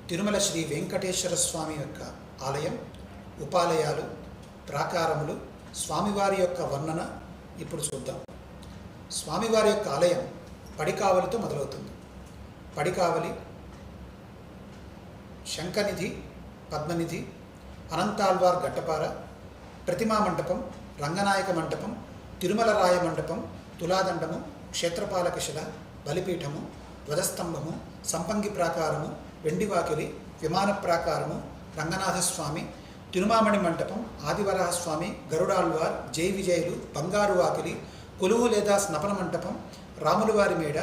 తిరుమల శ్రీ వెంకటేశ్వర స్వామి యొక్క ఆలయం, ఉపాలయాలు, ప్రాకారములు, స్వామివారి యొక్క వర్ణన ఇప్పుడు చూద్దాం. స్వామివారి యొక్క ఆలయం పడికావలితో మొదలవుతుంది. పడికావలి, శంఖనిధి, పద్మనిధి, అనంతాళ్వార్ గట్టపార, ప్రతిమా మంటపం, రంగనాయక మంటపం, తిరుమల రాయ మంటపం, తులాదండము, క్షేత్రపాలకశిల, బలిపీఠము, ధ్వజస్తంభము, సంపంగి ప్రాకారము, వెండివాకిలి, విమాన ప్రాకారము, రంగనాథస్వామి, తిరుమామణి మంటపం, ఆదివరాహస్వామి, గరుడాళ్వార్, జై విజయులు, బంగారు వాకిలి, కొలువు లేదా స్నపన మంటపం, రాములవారి మేడ,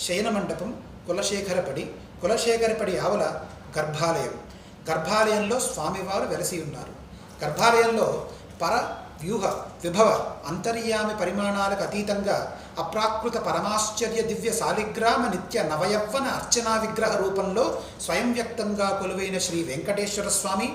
శయన మంటపం, కులశేఖరపడి, కులశేఖరపడి ఆవల గర్భాలయం. గర్భాలయంలో స్వామివారు వెలసి ఉన్నారు. గర్భాలయంలో పర వ్యూహ విభవ అంతర్యామి పరిమాణాలకు అతీతంగా అప్రాకృత పరమాశ్చర్య దివ్య శాలిగ్రామ నిత్య నవయవ్వన అర్చనా విగ్రహ రూపంలో స్వయం వ్యక్తంగా కొలువైన శ్రీ వెంకటేశ్వర స్వామి,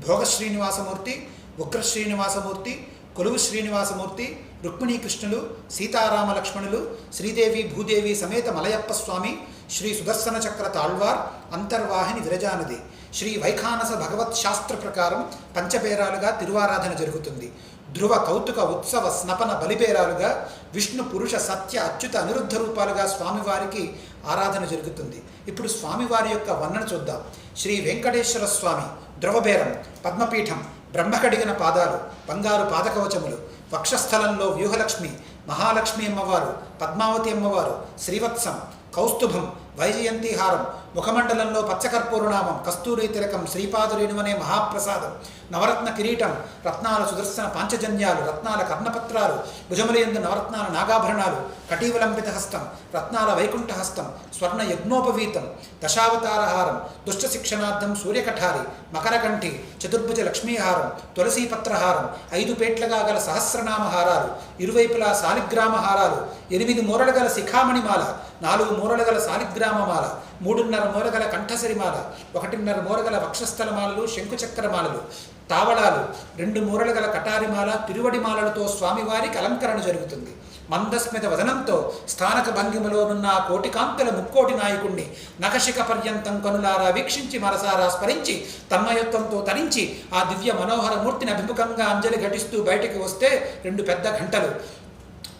భోగ శ్రీనివాసమూర్తి, ఉగ్ర శ్రీనివాసమూర్తి, కొలువు శ్రీనివాసమూర్తి, రుక్మిణీకృష్ణులు, సీతారామ లక్ష్మణులు, శ్రీదేవి భూదేవి సమేత మలయప్ప స్వామి, శ్రీ సుదర్శన చక్ర తాళ్వార్, అంతర్వాహిని విరజానది. శ్రీ వైఖానస భగవత్ శాస్త్ర ప్రకారం పంచపేరాలుగా తిరువారాధన జరుగుతుంది. ధ్రువ కౌతుక ఉత్సవ స్నపన బలిపేరాలుగా విష్ణు పురుష సత్య అచ్యుత అనిరుద్ధ రూపాలుగా స్వామివారికి ఆరాధన జరుగుతుంది. ఇప్పుడు స్వామివారి యొక్క వర్ణన చూద్దాం. శ్రీ వెంకటేశ్వర స్వామి ధ్రువబేరం, పద్మపీఠం, బ్రహ్మకడిగిన పాదాలు, బంగారు పాదకవచములు, వక్షస్థలంలో వ్యూహలక్ష్మి, మహాలక్ష్మి అమ్మవారు, పద్మావతి అమ్మవారు, శ్రీవత్సం, కౌస్తుభం, వైజయంతిహారం, ముఖమండలంలో పచ్చకర్పూరనామం, కస్తూరి తిలకం, శ్రీపాదురేణువనే మహాప్రసాదం, నవరత్న కిరీటం, రత్నాల సుదర్శన పాంచజన్యాలు, రత్నాల కర్ణపత్రాలు, భుజములయందు నవరత్నాల నాగాభరణాలు, కటీవలంబిత హస్తం, రత్నాల వైకుంఠ హస్తం, స్వర్ణ యజ్ఞోపవీతం, దశావతారహారం, దుష్ట శిక్షణార్థం సూర్యకఠారి, మకరకంఠి, చతుర్భుజ లక్ష్మీహారం, తులసీపత్రహారం, 5 పేట్లగా గల సహస్రనామహారాలు, ఇరువైపులా శాలిగ్రామ హారాలు, 8 మూరల గల శిఖామణిమాల, 4 మూరల గల శాలిగ్రామమాల, 3.5 మూర గల కంఠసరిమాల, 1.5 మూర గల వక్షస్థలమాలలు, శంకుచక్రమాలలు, తావళాలు, 2 మూరల గల కటారిమాల, తిరువడిమాలలతో స్వామివారికి అలంకరణ జరుగుతుంది. మందస్మిత వదనంతో స్థానక భంగిమలోనున్న కోటికాంతుల ముక్కోటి నాయకుణ్ణి నఖశిఖ పర్యంతం కనులారా వీక్షించి మనసారా స్మరించి తన్మయత్వంతో తరించి ఆ దివ్య మనోహర మూర్తిని అభిముఖంగా అంజలి ఘటిస్తూ బయటికి వస్తే 2 పెద్ద గంటలు,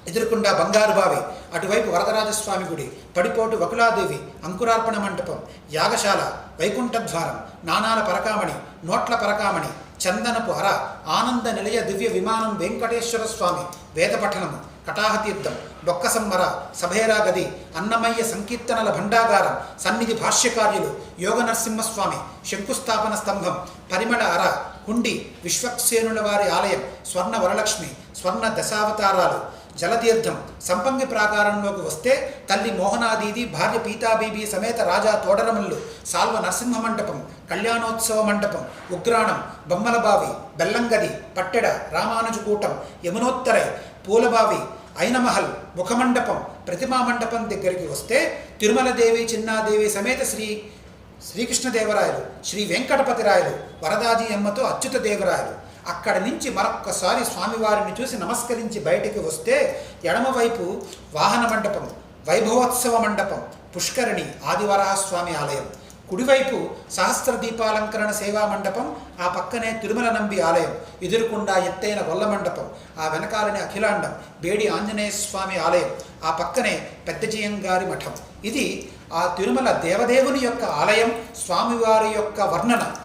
ఎదురుకుండా బంగారు బావి, అటువైపు వరదరాజస్వామి గుడి, పడిపోటు వకులాదేవి, అంకురార్పణ మంటపం, యాగశాల, వైకుంఠద్వారం, నానాల పరకామణి, నోట్ల పరకామణి, చందనపు హర, ఆనంద నిలయ దివ్య విమానం వెంకటేశ్వర స్వామి, వేదపఠనము, కటాహతీర్థం, బొక్కసమ్మర, సభేరా గది, అన్నమయ్య సంకీర్తనల భండాగారం, సన్నిధి భాష్యకార్యులు, యోగ నరసింహస్వామి, శంకుస్థాపన స్తంభం, పరిమళ అర, హుండి, విశ్వక్సేనుల వారి ఆలయం, స్వర్ణ వరలక్ష్మి, స్వర్ణ దశావతారాలు, జలతీర్థం, సంపంగి ప్రాకారంలోకి వస్తే తల్లి మోహనాదీది, భార్య పీతాబీబీ సమేత రాజా తోడరమల్లు, సాల్వ నరసింహ మంటపం, కళ్యాణోత్సవ మంటపం, ఉగ్రాణం, బొమ్మలబావి, బెల్లంగది, పట్టెడ, రామానుజకూటం, యమునోత్తరై, పూలబావి, ఐనమహల్, ముఖమండపం, ప్రతిమా మండపం దగ్గరికి వస్తే తిరుమలదేవి చిన్నాదేవి సమేత శ్రీకృష్ణదేవరాయలు, శ్రీ వెంకటపతిరాయలు, వరదాజీ అమ్మతో అచ్యుత దేవరాయలు. అక్కడి నుంచి మరొక్కసారి స్వామివారిని చూసి నమస్కరించి బయటికి వస్తే ఎడమవైపు వాహన మండపం, వైభవోత్సవ మండపం, పుష్కరిణి, ఆదివరాహస్వామి ఆలయం, కుడివైపు సహస్ర దీపాలంకరణ సేవా మండపం, ఆ పక్కనే తిరుమల నంబి ఆలయం, ఎదురుకుండా ఎత్తైన గొల్ల మండపం, ఆ వెనకాలనే అఖిలాండం, బేడి ఆంజనేయ స్వామి ఆలయం, ఆ పక్కనే పెద్దజీయంగారి మఠం. ఇది ఆ తిరుమల దేవదేవుని యొక్క ఆలయం, స్వామివారి యొక్క వర్ణన.